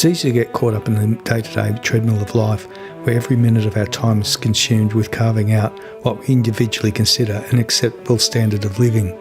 It's easy to get caught up in the day-to-day treadmill of life, where every minute of our time is consumed with carving out what we individually consider an acceptable standard of living.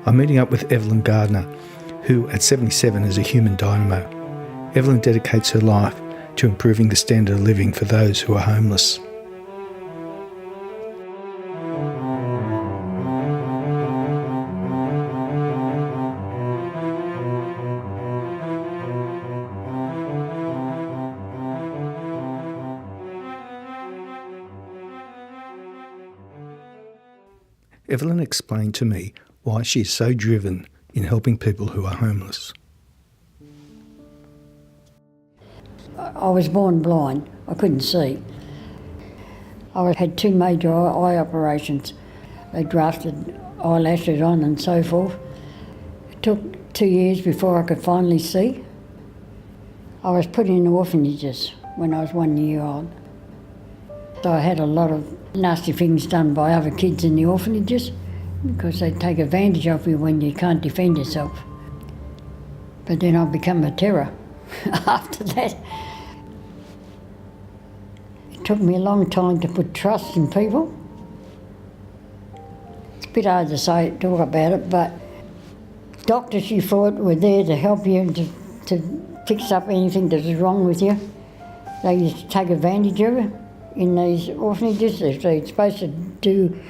I'm meeting up with Evelyn Gardner, who at 77 is a human dynamo. Evelyn dedicates her life to improving the standard of living for those who are homeless. Evelyn explained to me why she is so driven in helping people who are homeless. I was born blind. I couldn't see. I had 2 major eye operations. They grafted eyelashes on and so forth. It took 2 years before I could finally see. I was put in orphanages when I was 1 year old. So I had a lot of nasty things done by other kids in the orphanages because they take advantage of you when you can't defend yourself. But then I become a terror after that. It took me a long time to put trust in people. It's a bit hard to talk about it, but doctors you thought were there to help you and to fix up anything that is wrong with you. They used to take advantage of you in these orphanages. They're supposed to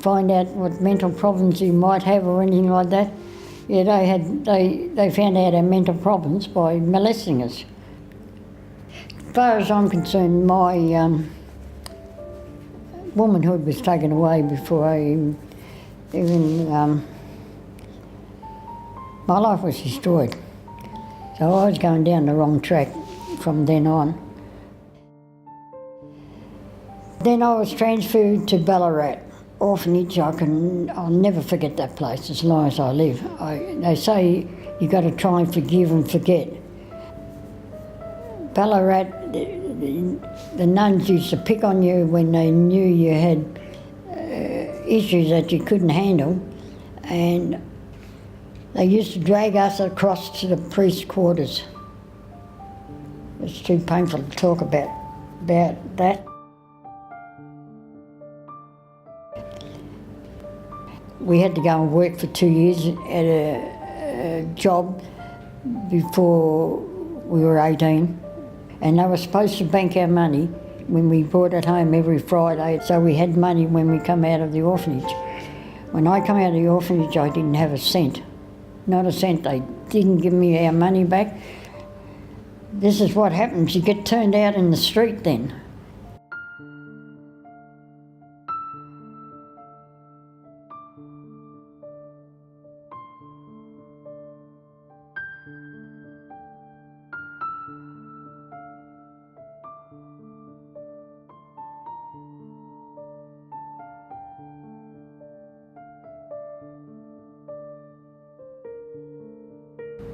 find out what mental problems you might have or anything like that. Yeah, they found out our mental problems by molesting us. As far as I'm concerned, my womanhood was taken away before I even my life was destroyed. So I was going down the wrong track from then on. Then I was transferred to Ballarat Orphanage. I'll never forget that place as long as I live. They say you got to try and forgive and forget. Ballarat, the nuns used to pick on you when they knew you had issues that you couldn't handle, and they used to drag us across to the priest's quarters. It's too painful to talk about that. We had to go and work for 2 years at a job before we were 18, and they were supposed to bank our money when we brought it home every Friday, so we had money when we come out of the orphanage. When I come out of the orphanage, I didn't have a cent, not a cent. They didn't give me our money back. This is what happens, you get turned out in the street then.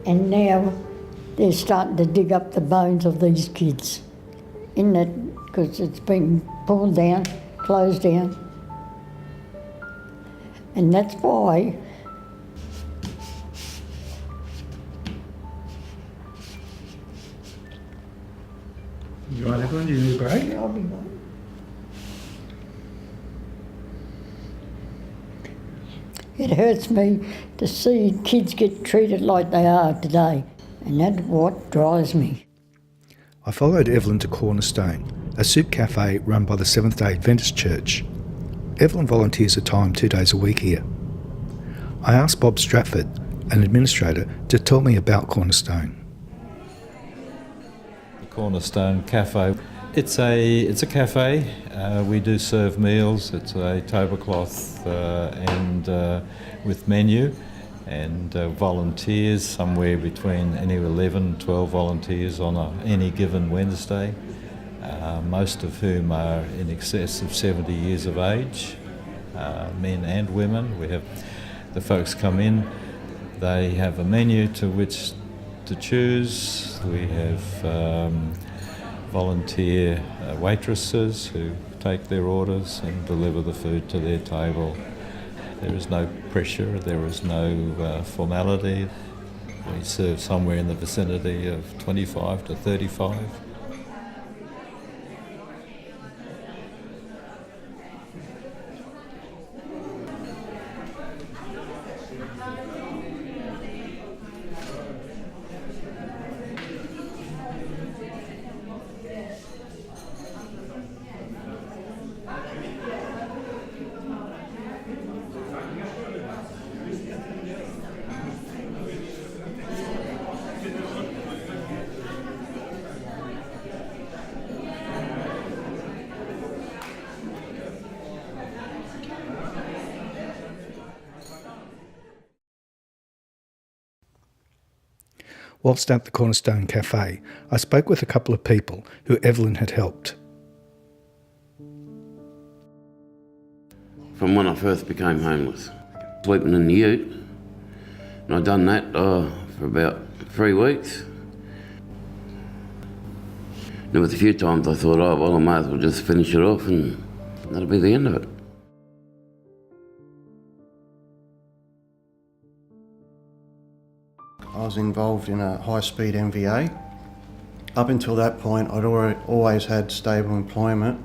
And now they're starting to dig up the bones of these kids in that, because it's been pulled down, closed down. And that's why You all right, Evelyn? Do you need a break? I'll be right. It hurts me to see kids get treated like they are today, and that's what drives me. I followed Evelyn to Cornerstone, a soup cafe run by the Seventh-day Adventist Church. Evelyn volunteers her time 2 days a week here. I asked Bob Stratford, an administrator, to tell me about Cornerstone. The Cornerstone Cafe. It's a cafe. We do serve meals. It's a tablecloth and with menu, and volunteers, somewhere between any 11 and 12 volunteers on any given Wednesday, most of whom are in excess of 70 years of age, men and women. We have the folks come in, they have a menu to which to choose. We have volunteer waitresses who take their orders and deliver the food to their table. There is no pressure, there is no formality. We serve somewhere in the vicinity of 25 to 35. Whilst at the Cornerstone Cafe, I spoke with a couple of people who Evelyn had helped. From when I first became homeless, sleeping in the ute, and I'd done that for about 3 weeks. There was a few times I thought, oh, well, I might as well just finish it off and that'll be the end of it. I was involved in a high-speed MVA. Up until that point, I'd always had stable employment,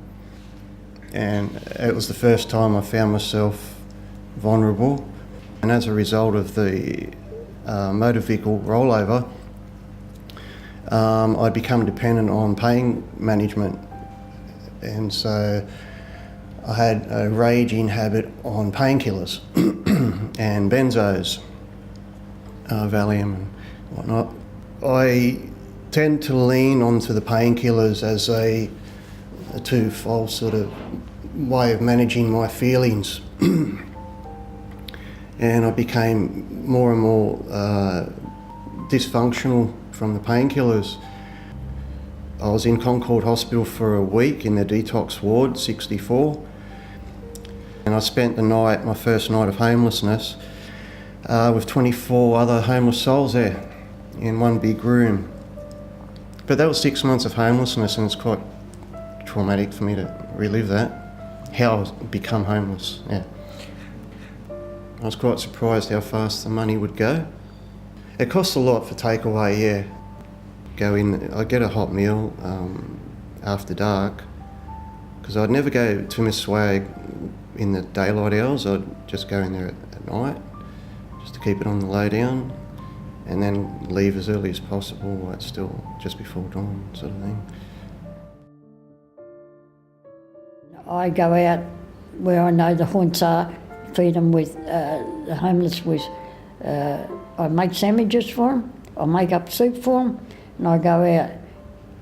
and it was the first time I found myself vulnerable. And as a result of the motor vehicle rollover, I'd become dependent on pain management. And so I had a raging habit on painkillers and benzos. Valium and whatnot. I tend to lean onto the painkillers as a twofold sort of way of managing my feelings. And I became more and more dysfunctional from the painkillers. I was in Concord Hospital for a week in the detox ward, 64. And I spent the night, my first night of homelessness, with 24 other homeless souls there in one big room. But that was 6 months of homelessness, and it's quite traumatic for me to relive that, how I become homeless, yeah. I was quite surprised how fast the money would go. It costs a lot for takeaway, yeah. Go in, I'd get a hot meal after dark, because I'd never go to Miss Swag in the daylight hours, I'd just go in there at night, just to keep it on the low down, and then leave as early as possible, it's still just before dawn sort of thing. I go out where I know the haunts are, feed them with, the homeless with, I make sandwiches for them, I make up soup for them, and I go out,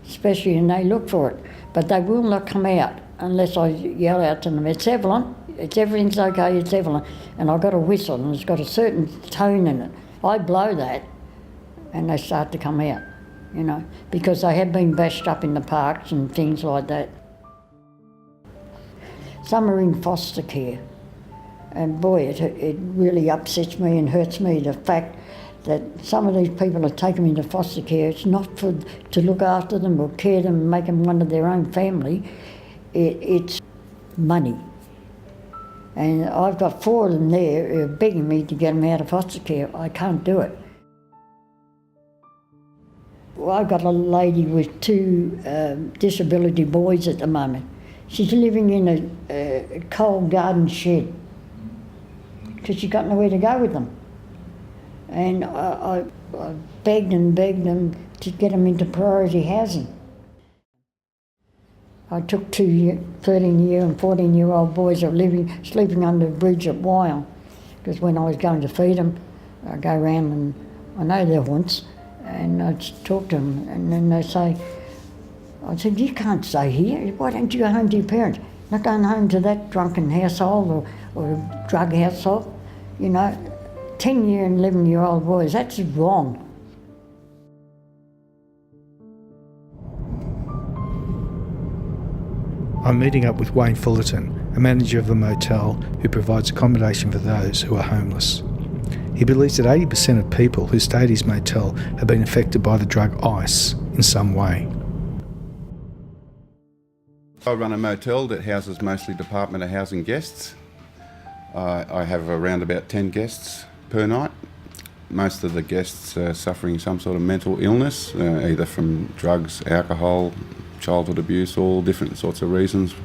especially, and they look for it. But they will not come out unless I yell out to them, it's Evelyn, everything's okay, it's Evelyn. And I've got a whistle and it's got a certain tone in it. I blow that and they start to come out, you know, because they have been bashed up in the parks and things like that. Some are in foster care, and boy, it really upsets me and hurts me, the fact that some of these people are taken into foster care. It's not to look after them or care them and make them one of their own family. It's money. And I've got 4 of them there who are begging me to get them out of foster care. I can't do it. Well, I've got a lady with 2 disability boys at the moment. She's living in a cold garden shed because she's got nowhere to go with them. And I begged them to get them into priority housing. I took 2 13-year and 14-year-old boys that were sleeping under a bridge at Wyong, because when I was going to feed them, I go around and I know their haunts, and I'd talk to them, and then they say, I said, you can't stay here, why don't you go home to your parents? Not going home to that drunken household or a drug household, you know. 10-year and 11-year-old boys, that's wrong. I'm meeting up with Wayne Fullerton, a manager of a motel who provides accommodation for those who are homeless. He believes that 80% of people who stay at his motel have been affected by the drug ice in some way. I run a motel that houses mostly Department of Housing guests. I have around about 10 guests per night. Most of the guests are suffering some sort of mental illness, either from drugs, alcohol, childhood abuse, all different sorts of reasons.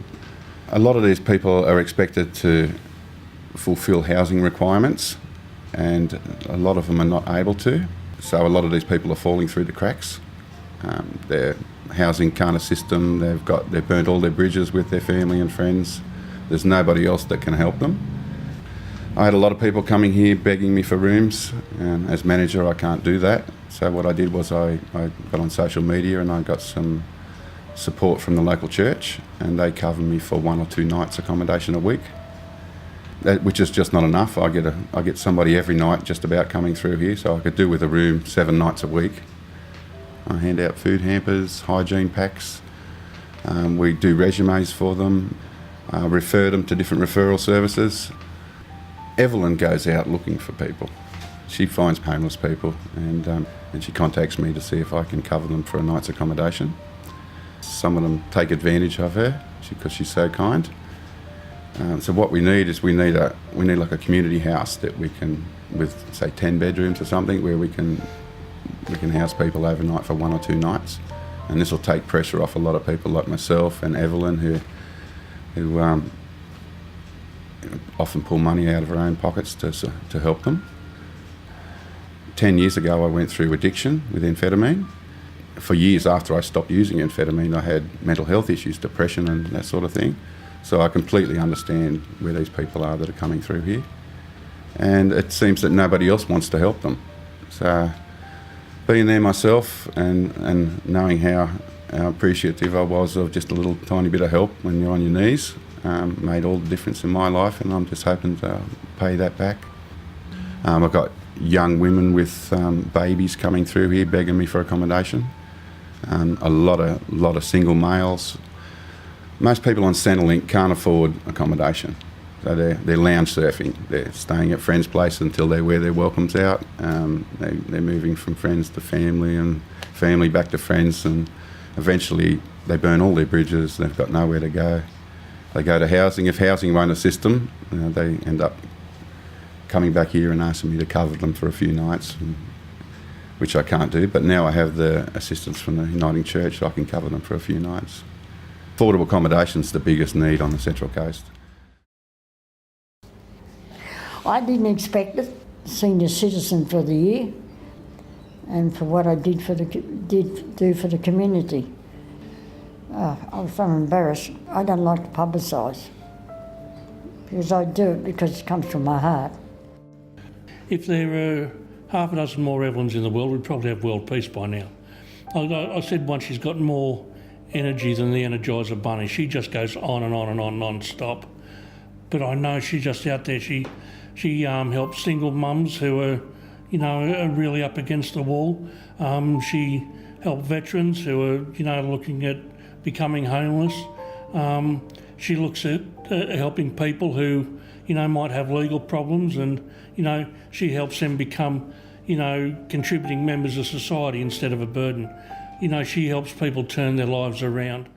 A lot of these people are expected to fulfil housing requirements, and a lot of them are not able to. So a lot of these people are falling through the cracks. Their housing can't assist them. They've burnt all their bridges with their family and friends. There's nobody else that can help them. I had a lot of people coming here begging me for rooms, and as manager I can't do that. So what I did was I got on social media and I got some support from the local church, and they cover me for 1 or 2 nights accommodation a week, which is just not enough. I get somebody every night just about coming through here, so I could do with a room 7 nights a week. I hand out food hampers, hygiene packs. We do resumes for them, refer them to different referral services. Evelyn goes out looking for people. She finds homeless people, and she contacts me to see if I can cover them for a night's accommodation. Some of them take advantage of her because she's so kind. So what we need is we need like a community house that we can, with say 10 bedrooms or something, where we can house people overnight for 1 or 2 nights, and this will take pressure off a lot of people like myself and Evelyn, who often pull money out of her own pockets to help them. 10 years ago I went through addiction with amphetamine. For years after I stopped using amphetamine, I had mental health issues, depression and that sort of thing. So I completely understand where these people are that are coming through here. And it seems that nobody else wants to help them. So being there myself and knowing how appreciative I was of just a little tiny bit of help when you're on your knees made all the difference in my life, and I'm just hoping to pay that back. I've got young women with babies coming through here begging me for accommodation. A lot of single males. Most people on Centrelink can't afford accommodation, so they're lounge surfing. They're staying at friends' places until they wear their welcomes out. They're moving from friends to family and family back to friends, and eventually they burn all their bridges. They've got nowhere to go. They go to housing. If housing won't assist them, they end up coming back here and asking me to cover them for a few nights, which I can't do. But now I have the assistance from the Uniting Church, so I can cover them for a few nights. Affordable accommodation is the biggest need on the Central Coast. I didn't expect it, senior citizen for the year, and for what I did do for the community. I was so embarrassed. I don't like to publicise, because I do it because it comes from my heart. If there were half a dozen more Evelyns in the world, we'd probably have world peace by now. I said once, she's got more energy than the Energizer Bunny. She just goes on and on and on non-stop. But I know she's just out there. She helps single mums who are really up against the wall. She helps veterans who are, looking at becoming homeless. She looks at helping people who, might have legal problems, and, she helps them become, contributing members of society instead of a burden. She helps people turn their lives around.